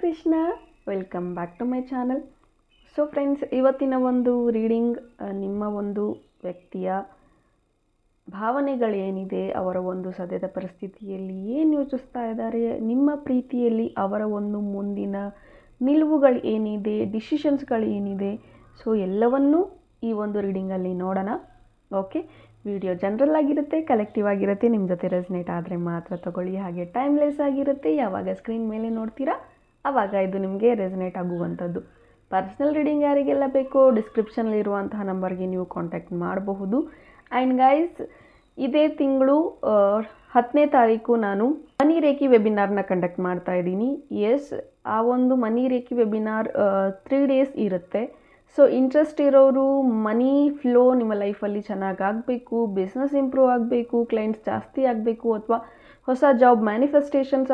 Krishna, welcome back to my channel. So friends, ಇವತ್ತಿನ ಒಂದು reading ನಿಮ್ಮ ಒಂದು ವ್ಯಕ್ತಿಯ ಭಾವನೆಗಳೇನಿದೆ, ಅವರ ಒಂದು ಸದ್ಯದ ಪರಿಸ್ಥಿತಿಯಲ್ಲಿ ಏನು ಯೋಚಿಸ್ತಾ ಇದ್ದಾರೆ, ನಿಮ್ಮ ಪ್ರೀತಿಯಲ್ಲಿ ಅವರ ಒಂದು ಮುಂದಿನ ನಿಲುವುಗಳು ಏನಿದೆ, ಡಿಸಿಷನ್ಸ್ಗಳೇನಿದೆ, ಸೊ ಎಲ್ಲವನ್ನೂ ಈ ಒಂದು ರೀಡಿಂಗಲ್ಲಿ ನೋಡೋಣ. ಓಕೆ, ವಿಡಿಯೋ ಜನರಲ್ ಆಗಿರುತ್ತೆ, ಕಲೆಕ್ಟಿವ್ ಆಗಿರುತ್ತೆ. ನಿಮ್ಮ ಜೊತೆ ರೆಸನೇಟ್ ಆದರೆ ಮಾತ್ರ ತಗೊಳ್ಳಿ. ಹಾಗೆ ಟೈಮ್ಲೆಸ್ ಆಗಿರುತ್ತೆ. ಯಾವಾಗ ಸ್ಕ್ರೀನ್ ಮೇಲೆ ನೋಡ್ತೀರಾ ಆವಾಗ ಇದು ನಿಮಗೆ ರೆಸನೇಟ್ ಆಗುವಂಥದ್ದು. ಪರ್ಸ್ನಲ್ ರೀಡಿಂಗ್ ಯಾರಿಗೆಲ್ಲ ಬೇಕೋ ಡಿಸ್ಕ್ರಿಪ್ಷನಲ್ಲಿರುವಂತಹ ನಂಬರ್ಗೆ ನೀವು ಕಾಂಟ್ಯಾಕ್ಟ್ ಮಾಡಬಹುದು. ಆ್ಯಂಡ್ ಗೈಸ್, ಇದೇ ತಿಂಗಳು 10ನೇ ತಾರೀಕು ನಾನು ಮನಿ ರೇಖಿ ವೆಬಿನಾರ್ನ ಕಂಡಕ್ಟ್ ಮಾಡ್ತಾ ಇದ್ದೀನಿ. ಎಸ್, ಆ ಒಂದು ಮನಿ ರೇಖಿ ವೆಬಿನಾರ್ 3 ಡೇಸ್ ಇರುತ್ತೆ. ಸೊ ಇಂಟ್ರೆಸ್ಟ್ ಇರೋರು, ಮನಿ ಫ್ಲೋ ನಿಮ್ಮ ಲೈಫಲ್ಲಿ ಚೆನ್ನಾಗಿ ಆಗಬೇಕು, ಬಿಸ್ನೆಸ್ ಇಂಪ್ರೂವ್ ಆಗಬೇಕು, ಕ್ಲೈಂಟ್ಸ್ ಜಾಸ್ತಿ ಆಗಬೇಕು, ಅಥವಾ ಹೊಸ ಜಾಬ್ ಮ್ಯಾನಿಫೆಸ್ಟೇಷನ್ಸ್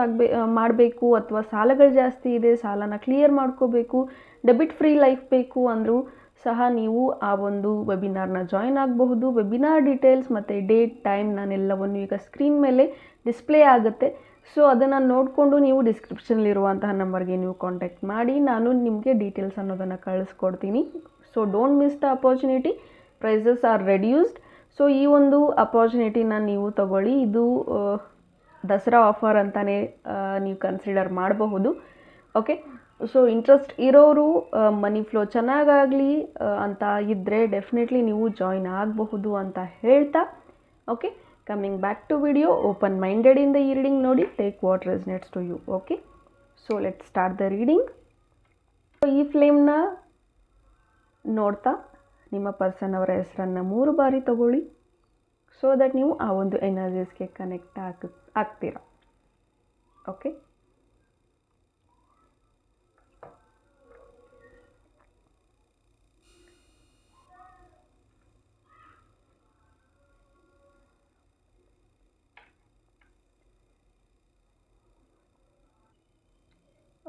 ಮಾಡಬೇಕು, ಅಥವಾ ಸಾಲಗಳು ಜಾಸ್ತಿ ಇದೆ, ಸಾಲನ ಕ್ಲಿಯರ್ ಮಾಡ್ಕೋಬೇಕು, ಡೆಬಿಟ್ ಫ್ರೀ ಲೈಫ್ ಬೇಕು ಅಂದರೂ ಸಹ ನೀವು ಆ ಒಂದು ವೆಬಿನಾರ್ನ ಜಾಯಿನ್ ಆಗಬಹುದು. ವೆಬಿನಾರ್ ಡೀಟೇಲ್ಸ್ ಮತ್ತು ಡೇಟ್, ಟೈಮ್ ನಾನೆಲ್ಲವನ್ನು ಈಗ ಸ್ಕ್ರೀನ್ ಮೇಲೆ ಡಿಸ್ಪ್ಲೇ ಆಗುತ್ತೆ. ಸೊ ಅದನ್ನು ನೋಡಿಕೊಂಡು ನೀವು ಡಿಸ್ಕ್ರಿಪ್ಷನ್ಲಿರುವಂತಹ ನಂಬರ್ಗೆ ನೀವು ಕಾಂಟ್ಯಾಕ್ಟ್ ಮಾಡಿ, ನಾನು ನಿಮಗೆ ಡೀಟೇಲ್ಸ್ ಅನ್ನೋದನ್ನು ಕಳಿಸ್ಕೊಡ್ತೀನಿ. So don't miss the opportunity. Prices are reduced. So ಈ ಒಂದು ಅಪಾರ್ಚುನಿಟಿನ ನೀವು ತಗೊಳ್ಳಿ. ಇದು ದಸರಾ ಆಫರ್ ಅಂತಲೇ ನೀವು ಕನ್ಸಿಡರ್ ಮಾಡಬಹುದು. ಓಕೆ, ಸೊ ಇಂಟ್ರೆಸ್ಟ್ ಇರೋರು, ಮನಿ ಫ್ಲೋ ಚೆನ್ನಾಗಾಗಲಿ ಅಂತ ಇದ್ದರೆ ಡೆಫಿನೆಟ್ಲಿ ನೀವು ಜಾಯಿನ್ ಆಗಬಹುದು ಅಂತ ಹೇಳ್ತಾ, okay, coming back to video. Open ಮೈಂಡೆಡಿಂದ ಈ ರೀಡಿಂಗ್ ನೋಡಿ, take what resonates to you. Okay, so let start the reading. ಈ ಫ್ಲೇಮ್ನ ನೋಡ್ತಾ ನಿಮ್ಮ ಪರ್ಸನ್ ಅವರ ಹೆಸರನ್ನು 3 ಬಾರಿ ತಗೊಳ್ಳಿ. ಸೊ ದಟ್ ನೀವು ಆ ಒಂದು ಎನರ್ಜೀಸ್ಗೆ ಕನೆಕ್ಟ್ ಆಗ್ತೀರಾ. Okay,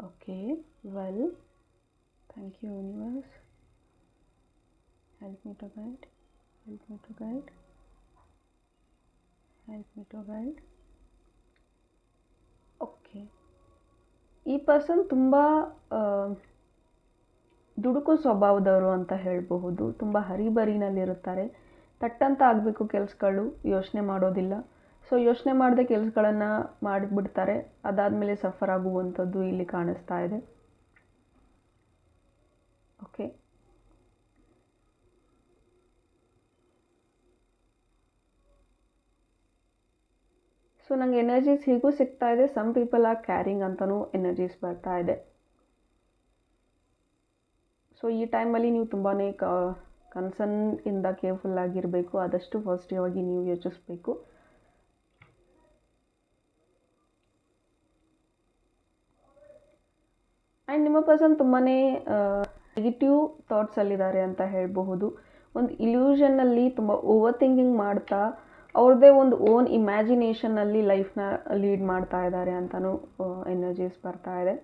okay, well, thank you universe, help me to guide, help me to guide, help me to guide. Okay, ಈ ಪರ್ಸನ್ ತುಂಬ ದುಡುಕು ಸ್ವಭಾವದವರು ಅಂತ ಹೇಳಬಹುದು. ತುಂಬ ಹರಿಬರಿನಲ್ಲಿರುತ್ತಾರೆ. ತಟ್ಟಂತ ಆಗಬೇಕು ಕೆಲಸಗಳು, ಯೋಚನೆ ಮಾಡೋದಿಲ್ಲ. ಸೊ ಯೋಚನೆ ಮಾಡದೆ ಕೆಲಸಗಳನ್ನು ಮಾಡಿಬಿಡ್ತಾರೆ. ಅದಾದಮೇಲೆ ಸಫರ್ ಆಗುವಂಥದ್ದು ಇಲ್ಲಿ ಕಾಣಿಸ್ತಾ ಇದೆ. ಓಕೆ, ಸೊ ನನಗೆ ಎನರ್ಜೀಸ್ ಹೀಗೂ ಸಿಗ್ತಾ ಇದೆ. ಸಮ್ ಪೀಪಲ್ ಆರ್ ಕ್ಯಾರಿಂಗ್ ಅಂತಲೂ ಎನರ್ಜೀಸ್ ಬರ್ತಾ ಇದೆ. ಸೊ ಈ ಟೈಮಲ್ಲಿ ನೀವು ತುಂಬಾ ಕನ್ಸರ್ನ್ ಇಂದ ಕೇರ್ಫುಲ್ ಆಗಿರಬೇಕು. ಆದಷ್ಟು ಪಾಸಿಟಿವ್ ಆಗಿ ನೀವು ಯೋಚಿಸಬೇಕು. ಆ್ಯಂಡ್ ನಿಮ್ಮ ಪರ್ಸನ್ ತುಂಬಾ ನೆಗೆಟಿವ್ ಥಾಟ್ಸಲ್ಲಿದ್ದಾರೆ ಅಂತ ಹೇಳಬಹುದು. ಒಂದು ಇಲ್ಯೂಷನ್ನಲ್ಲಿ ತುಂಬ ಓವರ್ ಥಿಂಕಿಂಗ್ ಮಾಡ್ತಾ ಅವ್ರದ್ದೇ ಒಂದು ಓನ್ ಇಮ್ಯಾಜಿನೇಷನ್ನಲ್ಲಿ ಲೈಫ್ನ ಲೀಡ್ ಮಾಡ್ತಾ ಇದ್ದಾರೆ ಅಂತಲೂ ಎನರ್ಜೀಸ್ ಬರ್ತಾ ಇದೆ.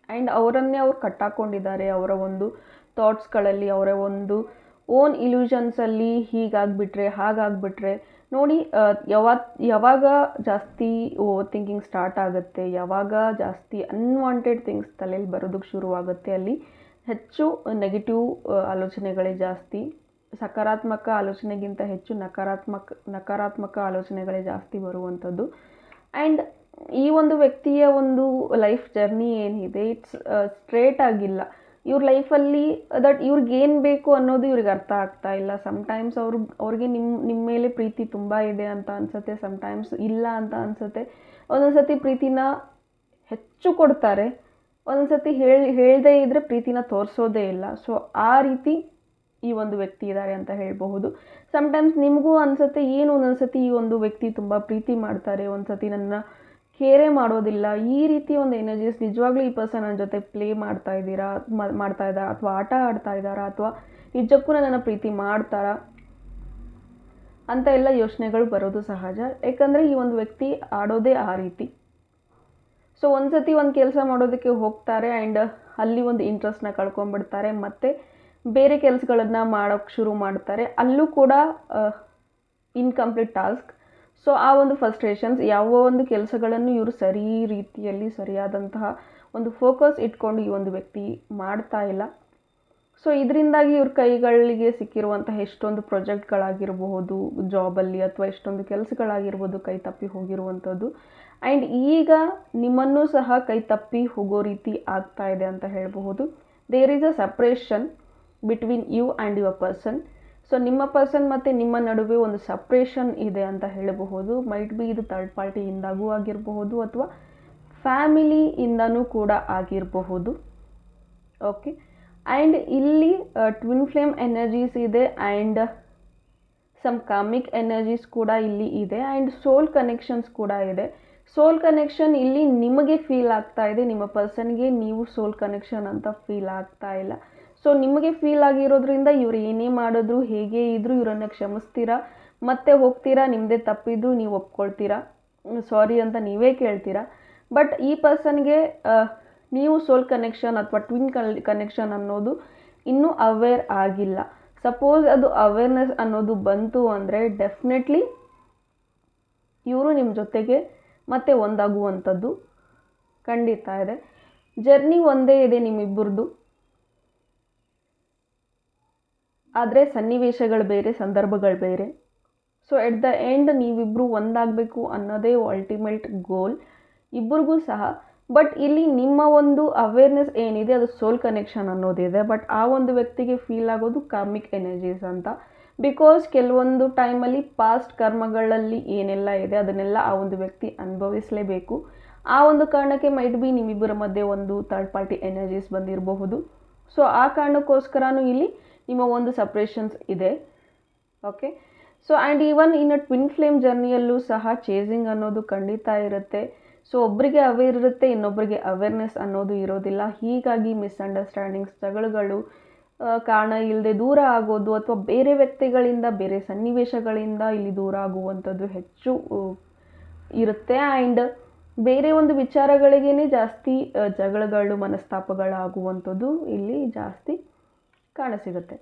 ಆ್ಯಂಡ್ ಅವರನ್ನೇ ಅವ್ರು ಕಟ್ಟಾಕೊಂಡಿದ್ದಾರೆ. ಅವರ ಒಂದು ಥಾಟ್ಸ್ಗಳಲ್ಲಿ, ಅವರ ಒಂದು ಓನ್ ಇಲ್ಯೂಷನ್ಸಲ್ಲಿ ಹೀಗಾಗಿಬಿಟ್ರೆ ಹಾಗಾಗಿಬಿಟ್ರೆ ನೋಡಿ. ಯಾವಾಗ ಜಾಸ್ತಿ ಓವರ್ ಥಿಂಕಿಂಗ್ ಸ್ಟಾರ್ಟ್ ಆಗುತ್ತೆ, ಯಾವಾಗ ಜಾಸ್ತಿ ಅನ್ವಾಂಟೆಡ್ ಥಿಂಗ್ಸ್ ತಲೆಯಲ್ಲಿ ಬರೋದಕ್ಕೆ ಶುರುವಾಗುತ್ತೆ, ಅಲ್ಲಿ ಹೆಚ್ಚು ನೆಗೆಟಿವ್ ಆಲೋಚನೆಗಳೇ ಜಾಸ್ತಿ. ಸಕಾರಾತ್ಮಕ ಆಲೋಚನೆಗಿಂತ ಹೆಚ್ಚು ನಕಾರಾತ್ಮಕ ಆಲೋಚನೆಗಳೇ ಜಾಸ್ತಿ ಬರುವಂಥದ್ದು. ಆ್ಯಂಡ್ ಈ ಒಂದು ವ್ಯಕ್ತಿಯ ಒಂದು ಲೈಫ್ ಜರ್ನಿ ಏನಿದೆ, ಇಟ್ಸ್ ಸ್ಟ್ರೇಟ್ ಆಗಿಲ್ಲ. ಇವ್ರ ಲೈಫಲ್ಲಿ ದಟ್ ಇವ್ರಿಗೇನು ಬೇಕು ಅನ್ನೋದು ಇವ್ರಿಗೆ ಅರ್ಥ ಆಗ್ತಾ ಇಲ್ಲ. ಸಮ್ಟೈಮ್ಸ್ ಅವ್ರಿಗೆ ನಿಮ್ಮ ಮೇಲೆ ಪ್ರೀತಿ ತುಂಬ ಇದೆ ಅಂತ ಅನಿಸುತ್ತೆ, ಸಮ್ಟೈಮ್ಸ್ ಇಲ್ಲ ಅಂತ ಅನಿಸುತ್ತೆ. ಒಂದೊಂದು ಸತಿ ಪ್ರೀತಿನ ಹೆಚ್ಚು ಕೊಡ್ತಾರೆ, ಒಂದೊಂದು ಸತಿ ಹೇಳದೇ ಇದ್ದರೆ ಪ್ರೀತಿನ ತೋರಿಸೋದೇ ಇಲ್ಲ. ಸೊ ಆ ರೀತಿ ಈ ಒಂದು ವ್ಯಕ್ತಿ ಇದ್ದಾರೆ ಅಂತ ಹೇಳಬಹುದು. ಸಮ್ಟೈಮ್ಸ್ ನಿಮಗೂ ಅನಿಸುತ್ತೆ, ಏನು ಒಂದೊಂದು ಸತಿ ಈ ಒಂದು ವ್ಯಕ್ತಿ ತುಂಬ ಪ್ರೀತಿ ಮಾಡ್ತಾರೆ, ಒಂದು ಸತಿ ನನ್ನ ಕೇರೇ ಮಾಡೋದಿಲ್ಲ. ಈ ರೀತಿ ಒಂದು ಎನರ್ಜೀಸ್ ನಿಜವಾಗ್ಲೂ ಈ ಪರ್ಸನ್ ನನ್ನ ಜೊತೆ ಪ್ಲೇ ಮಾಡ್ತಾ ಇದ್ದೀರಾ, ಅಥವಾ ಆಟ ಆಡ್ತಾ ಇದ್ದಾರಾ, ಅಥವಾ ನಿಜಕ್ಕೂ ನನ್ನ ಪ್ರೀತಿ ಮಾಡ್ತಾರಾ ಅಂತ ಎಲ್ಲ ಯೋಚನೆಗಳು ಬರೋದು ಸಹಜ. ಯಾಕಂದರೆ ಈ ಒಂದು ವ್ಯಕ್ತಿ ಆಡೋದೇ ಆ ರೀತಿ. ಸೊ ಒಂದು ಸತಿ ಒಂದು ಕೆಲಸ ಮಾಡೋದಕ್ಕೆ ಹೋಗ್ತಾರೆ ಆ್ಯಂಡ್ ಅಲ್ಲಿ ಒಂದು ಇಂಟ್ರೆಸ್ಟ್ನ ಕಳ್ಕೊಂಡ್ಬಿಡ್ತಾರೆ. ಮತ್ತು ಬೇರೆ ಕೆಲಸಗಳನ್ನು ಮಾಡೋಕ್ಕೆ ಶುರು ಮಾಡ್ತಾರೆ. ಅಲ್ಲೂ ಕೂಡ ಇನ್ಕಂಪ್ಲೀಟ್ ಟಾಸ್ಕ್. ಸೊ ಆ ಒಂದು ಫ್ರಸ್ಟ್ರೇಷನ್ಸ್, ಯಾವ ಒಂದು ಕೆಲಸಗಳನ್ನು ಇವರು ಸರಿ ರೀತಿಯಲ್ಲಿ ಸರಿಯಾದಂತಹ ಒಂದು ಫೋಕಸ್ ಇಟ್ಕೊಂಡು ಈ ಒಂದು ವ್ಯಕ್ತಿ ಮಾಡ್ತಾ ಇಲ್ಲ. ಸೊ ಇದರಿಂದಾಗಿ ಇವ್ರ ಕೈಗಳಿಗೆ ಸಿಕ್ಕಿರುವಂತಹ ಎಷ್ಟೊಂದು ಪ್ರಾಜೆಕ್ಟ್ಗಳಾಗಿರಬಹುದು ಜಾಬಲ್ಲಿ, ಅಥವಾ ಎಷ್ಟೊಂದು ಕೆಲಸಗಳಾಗಿರ್ಬೋದು ಕೈ ತಪ್ಪಿ ಹೋಗಿರುವಂಥದ್ದು. ಆ್ಯಂಡ್ ಈಗ ನಿಮ್ಮನ್ನು ಸಹ ಕೈ ತಪ್ಪಿ ಹೋಗೋ ರೀತಿ ಆಗ್ತಾ ಇದೆ ಅಂತ ಹೇಳಬಹುದು. There is a separation between you and your person. So ನಿಮ್ಮ ಪರ್ಸನ್ ಮತ್ತು ನಿಮ್ಮ ನಡುವೆ ಒಂದು ಸಪ್ರೇಷನ್ ಇದೆ ಅಂತ ಹೇಳಬಹುದು. ಮೈಟ್ ಬಿ ಇದು ಥರ್ಡ್ ಪಾರ್ಟಿಯಿಂದಾಗೂ ಆಗಿರಬಹುದು ಅಥವಾ ಫ್ಯಾಮಿಲಿಯಿಂದನೂ ಕೂಡ ಆಗಿರಬಹುದು. ಓಕೆ, ಆ್ಯಂಡ್ ಇಲ್ಲಿ ಟ್ವಿನ್ ಫ್ಲೇಮ್ ಎನರ್ಜೀಸ್ ಇದೆ ಆ್ಯಂಡ್ ಸಮ್ ಕಾಮಿಕ್ ಎನರ್ಜೀಸ್ ಕೂಡ ಇಲ್ಲಿ ಇದೆ ಆ್ಯಂಡ್ ಸೋಲ್ ಕನೆಕ್ಷನ್ಸ್ ಕೂಡ ಇದೆ. ಸೋಲ್ ಕನೆಕ್ಷನ್ ಇಲ್ಲಿ ನಿಮಗೆ ಫೀಲ್ ಆಗ್ತಾ ಇದೆ, ನಿಮ್ಮ ಪರ್ಸನ್ಗೆ ನೀವು ಸೋಲ್ ಕನೆಕ್ಷನ್ ಅಂತ ಫೀಲ್ ಆಗ್ತಾ ಇಲ್ಲ. ಸೊ ನಿಮಗೆ ಫೀಲ್ ಆಗಿರೋದ್ರಿಂದ ಇವ್ರು ಏನೇ ಮಾಡಿದ್ರು ಹೇಗೆ ಇದ್ರೂ ಇವರನ್ನು ಕ್ಷಮಿಸ್ತೀರಾ, ಮತ್ತೆ ಹೋಗ್ತೀರಾ, ನಿಮ್ಮದೇ ತಪ್ಪಿದ್ರು ನೀವು ಒಪ್ಕೊಳ್ತೀರಾ, ಸಾರಿ ಅಂತ ನೀವೇ ಕೇಳ್ತೀರಾ. ಬಟ್ ಈ ಪರ್ಸನ್ಗೆ ನೀವು ಸೋಲ್ ಕನೆಕ್ಷನ್ ಅಥವಾ ಟ್ವಿನ್ ಕನೆಕ್ಷನ್ ಅನ್ನೋದು ಇನ್ನೂ ಅವೇರ್ ಆಗಿಲ್ಲ. ಸಪೋಸ್ ಅದು ಅವೇರ್ನೆಸ್ ಅನ್ನೋದು ಬಂತು ಅಂದರೆ ಡೆಫಿನೆಟ್ಲಿ ಇವರು ನಿಮ್ಮ ಜೊತೆಗೆ ಮತ್ತೆ ಒಂದಾಗುವಂಥದ್ದು ಖಂಡಿತ ಇದೆ. ಜರ್ನಿ ಒಂದೇ ಇದೆ ನಿಮ್ಮಿಬ್ಬರದು, ಆದರೆ ಸನ್ನಿವೇಶಗಳು ಬೇರೆ, ಸಂದರ್ಭಗಳು ಬೇರೆ. ಸೊ ಎಟ್ ದ ಎಂಡ್ ನೀವಿಬ್ಬರು ಒಂದಾಗಬೇಕು ಅನ್ನೋದೇ ಅಲ್ಟಿಮೇಟ್ ಗೋಲ್ ಇಬ್ಬರಿಗೂ ಸಹ. ಬಟ್ ಇಲ್ಲಿ ನಿಮ್ಮ ಒಂದು ಅವೇರ್ನೆಸ್ ಏನಿದೆ ಅದು ಸೋಲ್ ಕನೆಕ್ಷನ್ ಅನ್ನೋದಿದೆ. ಬಟ್ ಆ ಒಂದು ವ್ಯಕ್ತಿಗೆ ಫೀಲ್ ಆಗೋದು ಕಾರ್ಮಿಕ್ ಎನರ್ಜೀಸ್ ಅಂತ. ಬಿಕಾಸ್ ಕೆಲವೊಂದು ಟೈಮಲ್ಲಿ ಪಾಸ್ಟ್ ಕರ್ಮಗಳಲ್ಲಿ ಏನೆಲ್ಲ ಇದೆ ಅದನ್ನೆಲ್ಲ ಆ ಒಂದು ವ್ಯಕ್ತಿ ಅನುಭವಿಸಲೇಬೇಕು. ಆ ಒಂದು ಕಾರಣಕ್ಕೆ ಮೈಟ್ ಬಿ ನಿಮ್ಮಿಬ್ಬರ ಮಧ್ಯೆ ಒಂದು ಥರ್ಡ್ ಪಾರ್ಟಿ ಎನರ್ಜೀಸ್ ಬಂದಿರಬಹುದು. ಸೊ ಆ ಕಾರಣಕ್ಕೋಸ್ಕರನೂ ಇಲ್ಲಿ ನಿಮ್ಮ ಒಂದು ಸಪ್ರೇಷನ್ಸ್ ಇದೆ. ಓಕೆ, ಸೊ ಆ್ಯಂಡ್ ಈವನ್ ಇನ್ನು ಟ್ವಿನ್ ಫ್ಲೇಮ್ ಜರ್ನಿಯಲ್ಲೂ ಸಹ ಚೇಸಿಂಗ್ ಅನ್ನೋದು ಖಂಡಿತ ಇರುತ್ತೆ. ಸೊ ಒಬ್ಬರಿಗೆ ಅವೇರ್ ಇರುತ್ತೆ, ಇನ್ನೊಬ್ಬರಿಗೆ ಅವೇರ್ನೆಸ್ ಅನ್ನೋದು ಇರೋದಿಲ್ಲ. ಹೀಗಾಗಿ ಮಿಸ್ಅಂಡರ್ಸ್ಟ್ಯಾಂಡಿಂಗ್ಸ್, ಜಗಳಗಳು, ಕಾರಣ ಇಲ್ಲದೆ ದೂರ ಆಗೋದು ಅಥವಾ ಬೇರೆ ವ್ಯಕ್ತಿಗಳಿಂದ ಬೇರೆ ಸನ್ನಿವೇಶಗಳಿಂದ ಇಲ್ಲಿ ದೂರ ಆಗುವಂಥದ್ದು ಹೆಚ್ಚು ಇರುತ್ತೆ. ಆ್ಯಂಡ್ ಬೇರೆ ಒಂದು ವಿಚಾರಗಳಿಗೇ ಜಾಸ್ತಿ ಜಗಳಗಳು, ಮನಸ್ತಾಪಗಳಾಗುವಂಥದ್ದು ಇಲ್ಲಿ ಜಾಸ್ತಿ ಕಾಣಸಿಗುತ್ತೆ.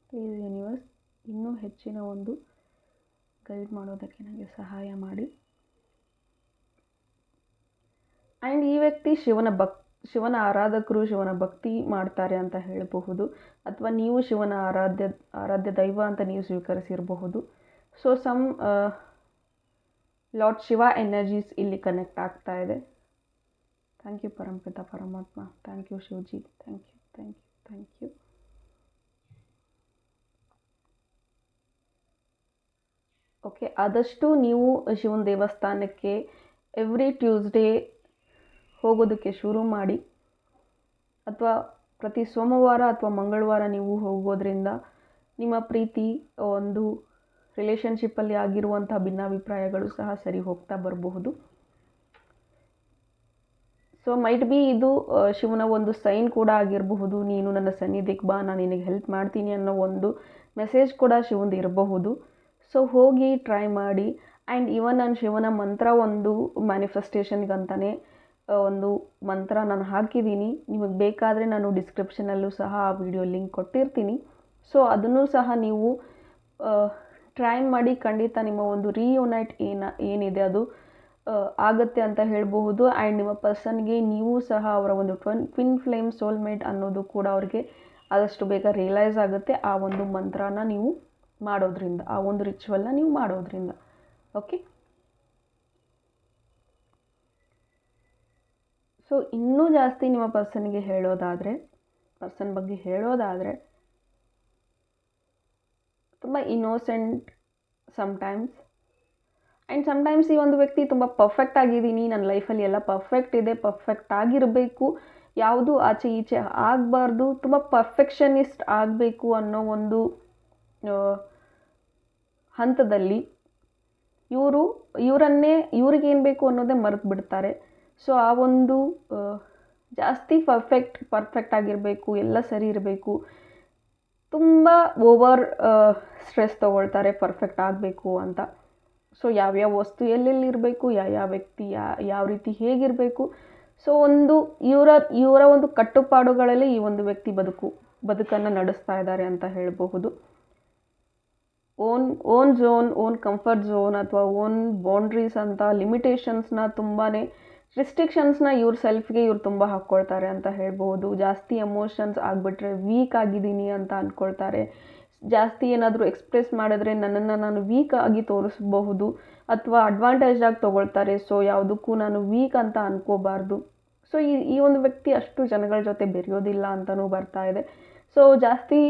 ಪ್ಲೀಸ್ ಯೂನಿವರ್ಸ್ ಇನ್ನೂ ಹೆಚ್ಚಿನ ಒಂದು ಗೈಡ್ ಮಾಡೋದಕ್ಕೆ ನನಗೆ ಸಹಾಯ ಮಾಡಿ. ಆ್ಯಂಡ್ ಈ ವ್ಯಕ್ತಿ ಶಿವನ ಆರಾಧಕರು, ಶಿವನ ಭಕ್ತಿ ಮಾಡ್ತಾರೆ ಅಂತ ಹೇಳಬಹುದು, ಅಥವಾ ನೀವು ಶಿವನ ಆರಾಧ್ಯ ದೈವ ಅಂತ ನೀವು ಸ್ವೀಕರಿಸಿರಬಹುದು. So some lord Shiva energies ಇಲ್ಲಿ ಕನೆಕ್ಟ್ ಆಗ್ತಾ ಇದೆ. Thank you Parampita Paramatma, thank you Shivji, thank you, thank you, thank you. Okay, ಆದಷ್ಟು ನೀವು ಶಿವನ ದೇವಸ್ಥಾನಕ್ಕೆ ಎವ್ರಿ ಟ್ಯೂಸ್ಡೇ ಹೋಗೋದಕ್ಕೆ ಶುರು ಮಾಡಿ, ಅಥವಾ ಪ್ರತಿ ಸೋಮವಾರ ಅಥವಾ ಮಂಗಳವಾರ ನೀವು ಹೋಗೋದ್ರಿಂದ ನಿಮ್ಮ ಪ್ರೀತಿ, ಒಂದು ರಿಲೇಷನ್ಶಿಪ್ಪಲ್ಲಿ ಆಗಿರುವಂಥ ಭಿನ್ನಾಭಿಪ್ರಾಯಗಳು ಸಹ ಸರಿ ಹೋಗ್ತಾ ಬರಬಹುದು. ಸೊ ಮೈಟ್ ಬಿ ಇದು ಶಿವನ ಒಂದು ಸೈನ್ ಕೂಡ ಆಗಿರಬಹುದು. ನೀನು ನನ್ನ ಸನ್ನಿಧಿಗೆ ಬಾ, ನಾನು ನಿನಗೆ ಹೆಲ್ಪ್ ಮಾಡ್ತೀನಿ ಅನ್ನೋ ಒಂದು ಮೆಸೇಜ್ ಕೂಡ ಶಿವಂದು ಇರಬಹುದು. ಸೊ ಹೋಗಿ ಟ್ರೈ ಮಾಡಿ. ಆ್ಯಂಡ್ ಇವನ್ ನಾನು ಶಿವನ ಮಂತ್ರ ಒಂದು ಮ್ಯಾನಿಫೆಸ್ಟೇಷನ್ಗಂತಲೇ ಒಂದು ಮಂತ್ರ ನಾನು ಹಾಕಿದ್ದೀನಿ. ನಿಮಗೆ ಬೇಕಾದರೆ ನಾನು ಡಿಸ್ಕ್ರಿಪ್ಷನಲ್ಲೂ ಸಹ ಆ ವಿಡಿಯೋ ಲಿಂಕ್ ಕೊಟ್ಟಿರ್ತೀನಿ. ಸೊ ಅದನ್ನು ಸಹ ನೀವು ಟ್ರೈ ಮಾಡಿ. ಖಂಡಿತ ನಿಮ್ಮ ಒಂದು ರೀಯುನೈಟ್ ಏನಿದೆ ಅದು ಆಗುತ್ತೆ ಅಂತ ಹೇಳಬಹುದು. ಆ್ಯಂಡ್ ನಿಮ್ಮ ಪರ್ಸನ್ಗೆ ನೀವು ಸಹ ಅವರ ಒಂದು ಟ್ವಿನ್ ಫ್ಲೇಮ್ ಸೋಲ್ಮೇಟ್ ಅನ್ನೋದು ಕೂಡ ಅವ್ರಿಗೆ ಆದಷ್ಟು ಬೇಗ ರಿಯಲೈಸ್ ಆಗುತ್ತೆ ಆ ಒಂದು ಮಂತ್ರನ ನೀವು ಮಾಡೋದ್ರಿಂದ, ಆ ಒಂದು ರಿಚುವಲ್ನ ನೀವು ಮಾಡೋದ್ರಿಂದ. ಓಕೆ, ಸೊ ಇನ್ನೂ ಜಾಸ್ತಿ ನಿಮ್ಮ ಪರ್ಸನ್ ಬಗ್ಗೆ ಹೇಳೋದಾದರೆ ತುಂಬ ಇನ್ನೋಸೆಂಟ್ ಸಮ್ಟೈಮ್ಸ್. ಆ್ಯಂಡ್ ಸಮ್ಟೈಮ್ಸ್ ಈ ಒಂದು ವ್ಯಕ್ತಿ ತುಂಬ ಪರ್ಫೆಕ್ಟ್ ಆಗಿದ್ದೀನಿ, ನನ್ನ ಲೈಫಲ್ಲಿ ಎಲ್ಲ ಪರ್ಫೆಕ್ಟ್ ಇದೆ, ಪರ್ಫೆಕ್ಟ್ ಆಗಿರಬೇಕು, ಯಾವುದು ಆಚೆ ಈಚೆ ಆಗಬಾರ್ದು, ತುಂಬ ಪರ್ಫೆಕ್ಷನಿಸ್ಟ್ ಆಗಬೇಕು ಅನ್ನೋ ಒಂದು ಹಂತದಲ್ಲಿ ಇವ್ರಿಗೇನು ಬೇಕು ಅನ್ನೋದೇ ಮರೆತು ಬಿಡ್ತಾರೆ. ಸೊ ಆ ಒಂದು ಜಾಸ್ತಿ ಪರ್ಫೆಕ್ಟ್ ಆಗಿರಬೇಕು, ಎಲ್ಲ ಸರಿ ಇರಬೇಕು, ತುಂಬ ಓವರ್ ಸ್ಟ್ರೆಸ್ ತೊಗೊಳ್ತಾರೆ ಪರ್ಫೆಕ್ಟ್ ಆಗಬೇಕು ಅಂತ. ಸೊ ಯಾವ್ಯಾವ ವಸ್ತು ಎಲ್ಲೆಲ್ಲಿ ಇರಬೇಕು, ಯಾವ ವ್ಯಕ್ತಿ ಯಾವ ರೀತಿ ಹೇಗಿರಬೇಕು, ಸೊ ಒಂದು ಇವರ ಒಂದು ಕಟ್ಟುಪಾಡುಗಳಲ್ಲಿ ಈ ಒಂದು ವ್ಯಕ್ತಿ ಬದುಕನ್ನು ನಡೆಸ್ತಾ ಇದ್ದಾರೆ ಅಂತ ಹೇಳಬಹುದು. Own own zone, own comfort zone ಅಥವಾ ಓನ್ ಬೌಂಡ್ರೀಸ್ ಅಂತ ಲಿಮಿಟೇಷನ್ಸ್ನ ತುಂಬಾ ರಿಸ್ಟ್ರಿಕ್ಷನ್ಸ್ನ ಇವ್ರ ಸೆಲ್ಫ್ಗೆ ಇವ್ರು ತುಂಬ ಹಾಕ್ಕೊಳ್ತಾರೆ ಅಂತ ಹೇಳ್ಬೋದು. ಜಾಸ್ತಿ ಎಮೋಷನ್ಸ್ ಆಗಿಬಿಟ್ರೆ ವೀಕ್ ಆಗಿದ್ದೀನಿ ಅಂತ ಅಂದ್ಕೊಳ್ತಾರೆ. ಜಾಸ್ತಿ ಏನಾದರೂ ಎಕ್ಸ್ಪ್ರೆಸ್ ಮಾಡಿದ್ರೆ ನನ್ನನ್ನು ನಾನು ವೀಕ್ ಆಗಿ ತೋರಿಸಬಹುದು ಅಥವಾ ಅಡ್ವಾಂಟೇಜ್ ಆಗಿ ತೊಗೊಳ್ತಾರೆ. ಸೊ ಯಾವುದಕ್ಕೂ ನಾನು ವೀಕ್ ಅಂತ ಅನ್ಕೋಬಾರ್ದು. ಸೊ ಈ ಒಂದು ವ್ಯಕ್ತಿ ಅಷ್ಟು ಜನಗಳ ಜೊತೆ ಬೆರೆಯೋದಿಲ್ಲ ಅಂತಲೂ ಬರ್ತಾ ಇದೆ. ಸೊ ಜಾಸ್ತಿ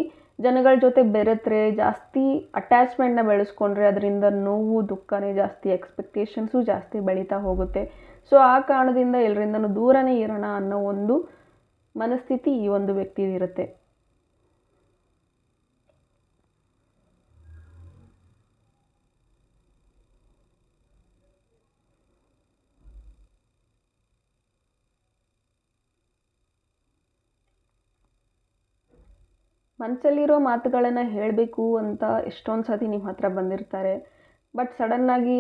ಜನಗಳ ಜೊತೆ ಬೆರೆತರೆ, ಜಾಸ್ತಿ ಅಟ್ಯಾಚ್ಮೆಂಟ್ನ ಬೆಳೆಸ್ಕೊಂಡ್ರೆ ಅದರಿಂದ ನೋವು, ದುಃಖನೇ ಜಾಸ್ತಿ, ಎಕ್ಸ್ಪೆಕ್ಟೇಷನ್ಸು ಜಾಸ್ತಿ ಬೆಳೀತಾ ಹೋಗುತ್ತೆ. ಸೊ ಆ ಕಾರಣದಿಂದ ಎಲ್ಲರಿಂದನೂ ದೂರನೇ ಇರೋಣ ಅನ್ನೋ ಒಂದು ಮನಸ್ಥಿತಿ ಈ ಒಂದು ವ್ಯಕ್ತಿದಿರುತ್ತೆ. ಮನಸ್ಸಲ್ಲಿರೋ ಮಾತುಗಳನ್ನು ಹೇಳಬೇಕು ಅಂತ ಎಷ್ಟೊಂದು ಸತಿ ನಿಮ್ಮ ಹತ್ರ ಬಂದಿರ್ತಾರೆ. ಬಟ್ ಸಡನ್ನಾಗಿ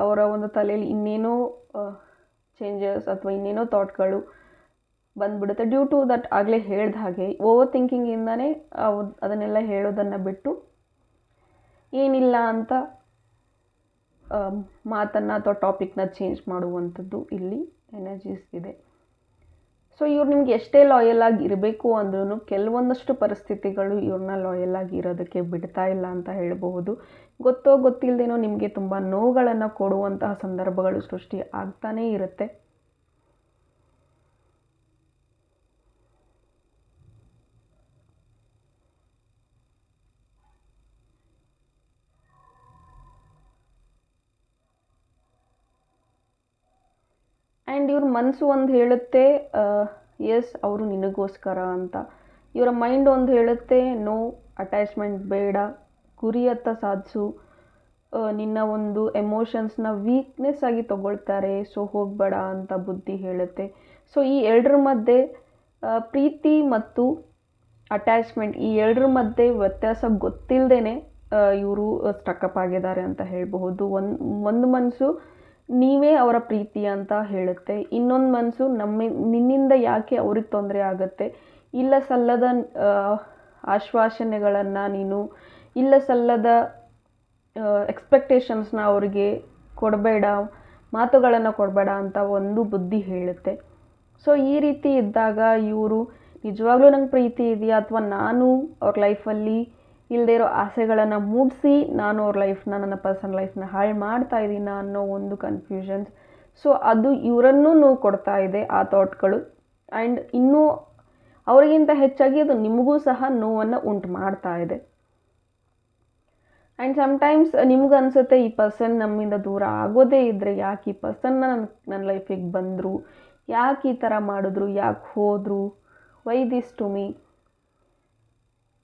ಅವರ ಒಂದು ತಲೆಯಲ್ಲಿ ಇನ್ನೇನೋ ಚೇಂಜಸ್ ಅಥವಾ ಇನ್ನೇನೋ ಥಾಟ್ಗಳು ಬಂದ್ಬಿಡುತ್ತೆ. ಡ್ಯೂ ಟು ದಟ್ ಆಗಲೇ ಹೇಳ್ದ ಹಾಗೆ ಓವರ್ ಥಿಂಕಿಂಗಿಂದನೇ ಅದನ್ನೆಲ್ಲ ಹೇಳೋದನ್ನು ಬಿಟ್ಟು ಏನಿಲ್ಲ ಅಂತ ಮಾತನ್ನು ಅಥವಾ ಟಾಪಿಕ್ನ ಚೇಂಜ್ ಮಾಡುವಂಥದ್ದು ಇಲ್ಲಿ ಎನರ್ಜೀಸ್ ಇದೆ. ಸೊ ಇವ್ರು ನಿಮ್ಗೆ ಎಷ್ಟೇ ಲಾಯಲ್ ಆಗಿ ಇರಬೇಕು ಅಂದ್ರೂ ಕೆಲವೊಂದಷ್ಟು ಪರಿಸ್ಥಿತಿಗಳು ಇವ್ರನ್ನ ಲಾಯಲ್ ಆಗಿ ಇರೋದಕ್ಕೆ ಬಿಡ್ತಾ ಇಲ್ಲ ಅಂತ ಹೇಳಬಹುದು. ಗೊತ್ತೋ ಗೊತ್ತಿಲ್ಲದೇನೋ ನಿಮಗೆ ತುಂಬ ನೋವುಗಳನ್ನು ಕೊಡುವಂತಹ ಸಂದರ್ಭಗಳು ಸೃಷ್ಟಿ ಆಗ್ತಾನೇ ಇರುತ್ತೆ. ಆ್ಯಂಡ್ ಇವ್ರ ಮನಸ್ಸು ಒಂದು ಹೇಳುತ್ತೆ ಎಸ್ ಅವರು ನಿನಗೋಸ್ಕರ ಅಂತ. ಇವರ ಮೈಂಡ್ ಒಂದು ಹೇಳುತ್ತೆ ನೋ, ಅಟ್ಯಾಚ್ಮೆಂಟ್ ಬೇಡ, ಗುರಿಯತ್ತ ಸಾಧಿಸು, ನಿನ್ನ ಒಂದು ಎಮೋಷನ್ಸ್ನ ವೀಕ್ನೆಸ್ ಆಗಿ ತಗೊಳ್ತಾರೆ, ಸೊ ಹೋಗಬೇಡ ಅಂತ ಬುದ್ಧಿ ಹೇಳುತ್ತೆ. ಸೊ ಈ ಎರಡರ ಮಧ್ಯೆ ಪ್ರೀತಿ ಮತ್ತು ಅಟ್ಯಾಚ್ಮೆಂಟ್, ಈ ಎರಡರ ಮಧ್ಯೆ ವ್ಯತ್ಯಾಸ ಗೊತ್ತಿಲ್ಲದೇ ಇವರು ಸ್ಟಕಪ್ ಆಗಿದ್ದಾರೆ ಅಂತ ಹೇಳಬಹುದು. ಒಂದು ಮನಸ್ಸು ನೀವೇ ಅವರ ಪ್ರೀತಿ ಅಂತ ಹೇಳುತ್ತೆ, ಇನ್ನೊಂದು ಮನಸ್ಸು ನಿನ್ನಿಂದ ಯಾಕೆ ಅವ್ರಿಗೆ ತೊಂದರೆ ಆಗುತ್ತೆ, ಇಲ್ಲ ಸಲ್ಲದ ಆಶ್ವಾಸನೆಗಳನ್ನು ನೀನು, ಇಲ್ಲ ಸಲ್ಲದ ಎಕ್ಸ್ಪೆಕ್ಟೇಷನ್ಸ್ನ ಅವ್ರಿಗೆ ಕೊಡಬೇಡ, ಮಾತುಗಳನ್ನು ಕೊಡಬೇಡ ಅಂತ ಒಂದು ಬುದ್ಧಿ ಹೇಳುತ್ತೆ. ಸೊ ಈ ರೀತಿ ಇದ್ದಾಗ ಇವರು ನಿಜವಾಗ್ಲೂ ನಂಗೆ ಪ್ರೀತಿ ಇದೆಯಾ ಅಥವಾ ನಾನು ಅವ್ರ ಲೈಫಲ್ಲಿ ಇಲ್ಲದೇ ಇರೋ ಆಸೆಗಳನ್ನು ಮೂಡಿಸಿ ನಾನು ಅವ್ರ ಲೈಫ್ನ, ನನ್ನ ಪರ್ಸನಲ್ ಲೈಫ್ನ ಹಾಳು ಮಾಡ್ತಾ ಇದ್ದೀನ ಅನ್ನೋ ಒಂದು ಕನ್ಫ್ಯೂಷನ್ಸ್. ಸೊ ಅದು ಇವರನ್ನೂ ನೋವು ಕೊಡ್ತಾ ಇದೆ ಆ ಥಾಟ್ಗಳು. ಆ್ಯಂಡ್ ಇನ್ನೂ ಅವರಿಗಿಂತ ಹೆಚ್ಚಾಗಿ ಅದು ನಿಮಗೂ ಸಹ ನೋವನ್ನು ಉಂಟು ಮಾಡ್ತಾ ಇದೆ. ಆ್ಯಂಡ್ ಸಮ್ಟೈಮ್ಸ್ ನಿಮ್ಗೆ ಅನಿಸುತ್ತೆ ಈ ಪರ್ಸನ್ ನಮ್ಮಿಂದ ದೂರ ಆಗೋದೇ ಇದ್ದರೆ ಯಾಕೆ ಈ ಪರ್ಸನ್ನ ನನ್ನ ಲೈಫಿಗೆ ಬಂದರು, ಯಾಕೆ ಈ ಥರ ಮಾಡಿದ್ರು, ಯಾಕೆ ಹೋದರು, ವೈ ದಿಸ್ ಟು ಮೀ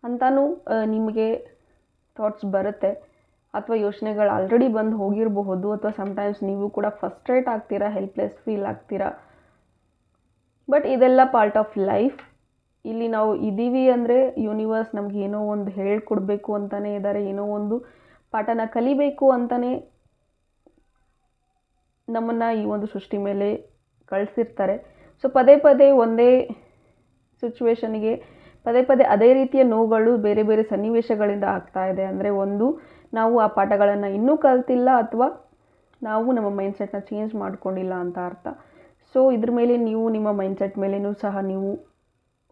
ಅಂತಲೂ ನಿಮಗೆ ಥಾಟ್ಸ್ ಬರುತ್ತೆ. ಅಥವಾ ಯೋಚನೆಗಳು ಆಲ್ರೆಡಿ ಬಂದು ಹೋಗಿರಬಹುದು. ಅಥವಾ ಸಮ್ಟೈಮ್ಸ್ ನೀವು ಕೂಡ ಫ್ರಸ್ಟ್ರೇಟ್ ಆಗ್ತೀರಾ, ಹೆಲ್ಪ್ಲೆಸ್ ಫೀಲ್ ಆಗ್ತೀರಾ. ಬಟ್ ಇದೆಲ್ಲ ಪಾರ್ಟ್ ಆಫ್ ಲೈಫ್. ಇಲ್ಲಿ ನಾವು ಇದ್ದೀವಿ ಅಂದರೆ ಯೂನಿವರ್ಸ್ ನಮ್ಗೆ ಏನೋ ಒಂದು ಹೇಳ್ಕೊಡ್ಬೇಕು ಅಂತಲೇ ಇದ್ದಾರೆ, ಏನೋ ಒಂದು ಪಾಠನ ಕಲಿಬೇಕು ಅಂತಲೇ ನಮ್ಮನ್ನು ಈ ಒಂದು ಸೃಷ್ಟಿ ಮೇಲೆ ಕಳಿಸಿರ್ತಾರೆ. ಸೊ ಪದೇ ಪದೇ ಒಂದೇ ಸಿಚುವೇಶನ್ಗೆ ಪದೇ ಪದೇ ಅದೇ ರೀತಿಯ ನೋವುಗಳು ಬೇರೆ ಬೇರೆ ಸನ್ನಿವೇಶಗಳಿಂದ ಆಗ್ತಾ ಇದೆ ಅಂದರೆ ಒಂದು ನಾವು ಆ ಪಾಠಗಳನ್ನು ಇನ್ನೂ ಕಲ್ತಿಲ್ಲ ಅಥವಾ ನಾವು ನಮ್ಮ ಮೈಂಡ್ಸೆಟ್ನ ಚೇಂಜ್ ಮಾಡ್ಕೊಂಡಿಲ್ಲ ಅಂತ ಅರ್ಥ. ಸೊ ಇದ್ರ ಮೇಲೆ ನೀವು ನಿಮ್ಮ ಮೈಂಡ್ಸೆಟ್ ಮೇಲೇನೂ ಸಹ ನೀವು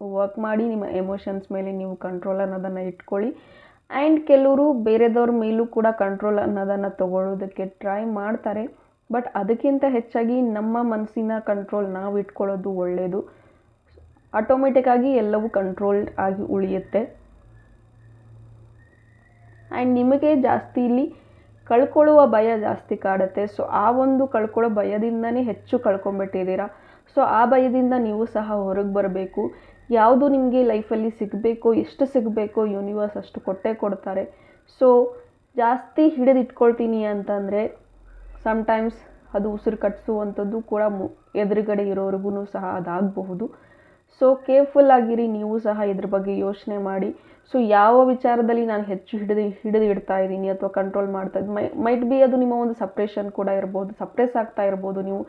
ವರ್ಕ್ ಮಾಡಿ, ನಿಮ್ಮ ಎಮೋಷನ್ಸ್ ಮೇಲೆ ನೀವು ಕಂಟ್ರೋಲ್ ಅನ್ನೋದನ್ನು ಇಟ್ಕೊಳ್ಳಿ. ಆ್ಯಂಡ್ ಕೆಲವರು ಬೇರೆದವ್ರ ಮೇಲೂ ಕೂಡ ಕಂಟ್ರೋಲ್ ಅನ್ನೋದನ್ನು ತಗೊಳ್ಳೋದಕ್ಕೆ ಟ್ರೈ ಮಾಡ್ತಾರೆ. ಬಟ್ ಅದಕ್ಕಿಂತ ಹೆಚ್ಚಾಗಿ ನಮ್ಮ ಮನಸ್ಸಿನ ಕಂಟ್ರೋಲ್ ನಾವು ಇಟ್ಕೊಳ್ಳೋದು ಒಳ್ಳೆಯದು. ಆಟೋಮೆಟಿಕ್ಕಾಗಿ ಎಲ್ಲವೂ ಕಂಟ್ರೋಲ್ಡ್ ಆಗಿ ಉಳಿಯುತ್ತೆ. ಆ್ಯಂಡ್ ನಿಮಗೆ ಜಾಸ್ತಿ ಇಲ್ಲಿ ಕಳ್ಕೊಳ್ಳುವ ಭಯ ಜಾಸ್ತಿ ಕಾಡುತ್ತೆ. ಸೊ ಆ ಒಂದು ಕಳ್ಕೊಳ್ಳೋ ಭಯದಿಂದನೇ ಹೆಚ್ಚು ಕಳ್ಕೊಂಬಿಟ್ಟಿದ್ದೀರಾ. ಸೊ ಆ ಭಯದಿಂದ ನೀವು ಸಹ ಹೊರಗೆ ಬರಬೇಕು. ಯಾವುದು ನಿಮಗೆ ಲೈಫಲ್ಲಿ ಸಿಗಬೇಕೋ, ಎಷ್ಟು ಸಿಗಬೇಕೋ ಯೂನಿವರ್ಸ್ ಅಷ್ಟು ಕೊಟ್ಟೇ ಕೊಡ್ತಾರೆ. ಸೊ ಜಾಸ್ತಿ ಹಿಡಿದಿಟ್ಕೊಳ್ತೀನಿ ಅಂತಂದರೆ ಸಮ್ಟೈಮ್ಸ್ ಅದು ಉಸಿರು ಕಟ್ಟಿಸುವಂಥದ್ದು ಕೂಡ ಎದುರುಗಡೆ ಇರೋರಿಗೂ ಸಹ ಅದಾಗಬಹುದು. ಸೊ ಕೇರ್ಫುಲ್ ಆಗಿರಿ, ನೀವು ಸಹ ಇದ್ರ ಬಗ್ಗೆ ಯೋಚನೆ ಮಾಡಿ. ಸೊ ಯಾವ ವಿಚಾರದಲ್ಲಿ ನಾನು ಹೆಚ್ಚು ಹಿಡಿದು ಇಡ್ತಾ ಇದ್ದೀನಿ ಅಥವಾ ಕಂಟ್ರೋಲ್ ಮಾಡ್ತಾ ಇದ್ದೀನಿ, ಮೈಟ್ ಬಿ ಅದು ನಿಮ್ಮ ಒಂದು ಸಪ್ರೆಷನ್ ಕೂಡ ಇರ್ಬೋದು, ಸಪ್ರೆಸ್ ಆಗ್ತಾ ಇರ್ಬೋದು. ನೀವು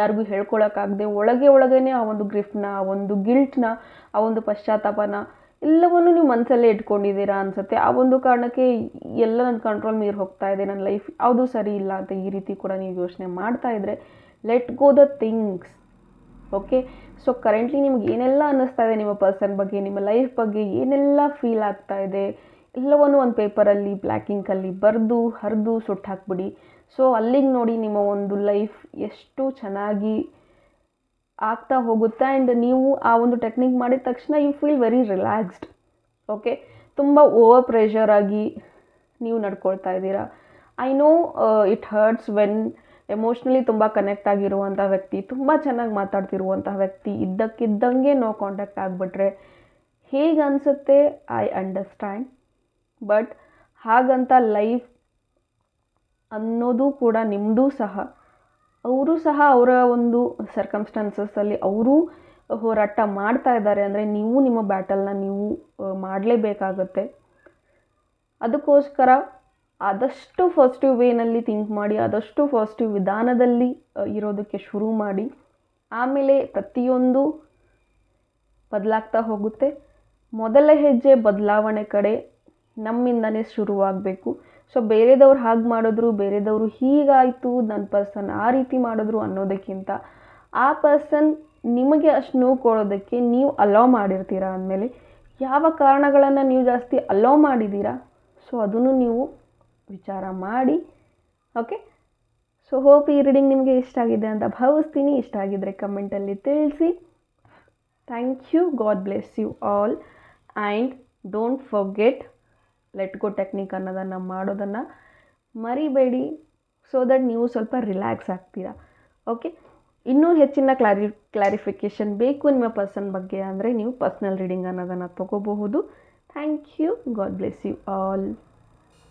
ಯಾರಿಗೂ ಹೇಳ್ಕೊಳಕ್ಕಾಗದೆ ಒಳಗೇನೆ ಆ ಒಂದು ಗ್ರಿಫ್ನ, ಆ ಒಂದು ಗಿಲ್ಟ್ನ, ಆ ಒಂದು ಪಶ್ಚಾತ್ತಾಪನ ಎಲ್ಲವನ್ನು ನೀವು ಮನಸ್ಸಲ್ಲೇ ಇಟ್ಕೊಂಡಿದ್ದೀರಾ ಅನಿಸುತ್ತೆ. ಆ ಒಂದು ಕಾರಣಕ್ಕೆ ಎಲ್ಲ ನನ್ನ ಕಂಟ್ರೋಲ್ ಮೀರಿ ಹೋಗ್ತಾ ಇದೆ, ನನ್ನ ಲೈಫ್ ಯಾವುದೂ ಸರಿ ಇಲ್ಲ ಅಂತ ಈ ರೀತಿ ಕೂಡ ನೀವು ಯೋಚನೆ ಮಾಡ್ತಾ ಇದ್ದರೆ, let go the things. Okay, so currently ನಿಮ್ಗೆ ಏನೆಲ್ಲ ಅನ್ನಿಸ್ತಾ ಇದೆ ನಿಮ್ಮ ಪರ್ಸನ್ ಬಗ್ಗೆ, ನಿಮ್ಮ ಲೈಫ್ ಬಗ್ಗೆ ಏನೆಲ್ಲ ಫೀಲ್ ಆಗ್ತಾ ಇದೆ, ಎಲ್ಲವನ್ನು ಒಂದು ಪೇಪರಲ್ಲಿ ಬ್ಲ್ಯಾಕ್ ಇಂಕಲ್ಲಿ ಬರೆದು ಹರಿದು ಸುಟ್ಟು ಹಾಕ್ಬಿಡಿ. ಸೊ ಅಲ್ಲಿಗೆ ನೋಡಿ ನಿಮ್ಮ ಒಂದು ಲೈಫ್ ಎಷ್ಟು ಚೆನ್ನಾಗಿ ಆಗ್ತಾ ಹೋಗುತ್ತೆ. ಆ್ಯಂಡ್ ನೀವು ಆ ಒಂದು ಟೆಕ್ನಿಕ್ ಮಾಡಿದ ತಕ್ಷಣ you feel very relaxed. Okay, ತುಂಬ ಓವರ್ ಪ್ರೆಷರ್ ಆಗಿ ನೀವು ನಡ್ಕೊಳ್ತಾ ಇದ್ದೀರಾ. I know it hurts when emotionally ತುಂಬ ಕನೆಕ್ಟ್ ಆಗಿರುವಂಥ ವ್ಯಕ್ತಿ, ತುಂಬ ಚೆನ್ನಾಗಿ ಮಾತಾಡ್ತಿರುವಂತಹ ವ್ಯಕ್ತಿ ಇದ್ದಕ್ಕಿದ್ದಂಗೆ ನೋ ಕಾಂಟ್ಯಾಕ್ಟ್ ಆಗಿಬಿಟ್ರೆ ಹೇಗೆ ಅನಿಸುತ್ತೆ, ಐ ಅಂಡರ್ಸ್ಟ್ಯಾಂಡ್. ಬಟ್ ಹಾಗಂತ ಲೈಫ್ ಅನ್ನೋದು ಕೂಡ ನಿಮ್ಮದೂ ಸಹ, ಅವರು ಸಹ ಅವರ ಒಂದು ಸರ್ಕಮ್ಸ್ಟಾನ್ಸಸ್ಸಲ್ಲಿ ಅವರೂ ಹೋರಾಟ ಮಾಡ್ತಾ ಇದ್ದಾರೆ ಅಂದರೆ ನೀವು ನಿಮ್ಮ ಬ್ಯಾಟಲ್ನ ನೀವು ಮಾಡಲೇಬೇಕಾಗತ್ತೆ. ಅದಕ್ಕೋಸ್ಕರ ಆದಷ್ಟು ಪಾಸಿಟಿವ್ ವೇನಲ್ಲಿ ಥಿಂಕ್ ಮಾಡಿ, ಆದಷ್ಟು ಪಾಸಿಟಿವ್ ವಿಧಾನದಲ್ಲಿ ಇರೋದಕ್ಕೆ ಶುರು ಮಾಡಿ. ಆಮೇಲೆ ಪ್ರತಿಯೊಂದು ಬದಲಾಗ್ತಾ ಹೋಗುತ್ತೆ. ಮೊದಲ ಹೆಜ್ಜೆ ಬದಲಾವಣೆ ಕಡೆ ನಮ್ಮಿಂದನೇ ಶುರುವಾಗಬೇಕು. ಸೊ ಬೇರೆದವ್ರು ಹಾಗೆ ಮಾಡಿದ್ರು, ಬೇರೆದವರು ಹೀಗಾಯಿತು, ನನ್ನ ಪರ್ಸನ್ ಆ ರೀತಿ ಮಾಡಿದ್ರು ಅನ್ನೋದಕ್ಕಿಂತ ಆ ಪರ್ಸನ್ ನಿಮಗೆ ಅಷ್ಟು ನೋವು ಕೊಡೋದಕ್ಕೆ ನೀವು ಅಲೋ ಮಾಡಿರ್ತೀರಾ ಅಂದಮೇಲೆ ಯಾವ ಕಾರಣಗಳನ್ನು ನೀವು ಜಾಸ್ತಿ ಅಲೋ ಮಾಡಿದ್ದೀರಾ, ಸೊ ಅದನ್ನು ನೀವು ವಿಚಾರ ಮಾಡಿ. ಓಕೆ, ಸೊ ಹೋಪ್ ಈ ರೀಡಿಂಗ್ ನಿಮಗೆ ಇಷ್ಟ ಆಗಿದೆ ಅಂತ ಭಾವಿಸ್ತೀನಿ. ಇಷ್ಟ ಆಗಿದ್ದರೆ ಕಮೆಂಟಲ್ಲಿ ತಿಳಿಸಿ. Thank you, God bless you all, and don't forget let go technique ಅನ್ನೋದನ್ನು ಮಾಡೋದನ್ನು ಮರಿಬೇಡಿ. ಸೊ ದಟ್ ನೀವು ಸ್ವಲ್ಪ ರಿಲ್ಯಾಕ್ಸ್ ಆಗ್ತೀರಾ. ಓಕೆ, ಇನ್ನೂ ಹೆಚ್ಚಿನ ಕ್ಲಾರಿಫಿಕೇಷನ್ ಬೇಕು ನಿಮ್ಮ ಪರ್ಸನ್ ಬಗ್ಗೆ ಅಂದರೆ ನೀವು ಪರ್ಸ್ನಲ್ ರೀಡಿಂಗ್ ಅನ್ನೋದನ್ನು ತೊಗೋಬಹುದು. Thank you, God bless you all.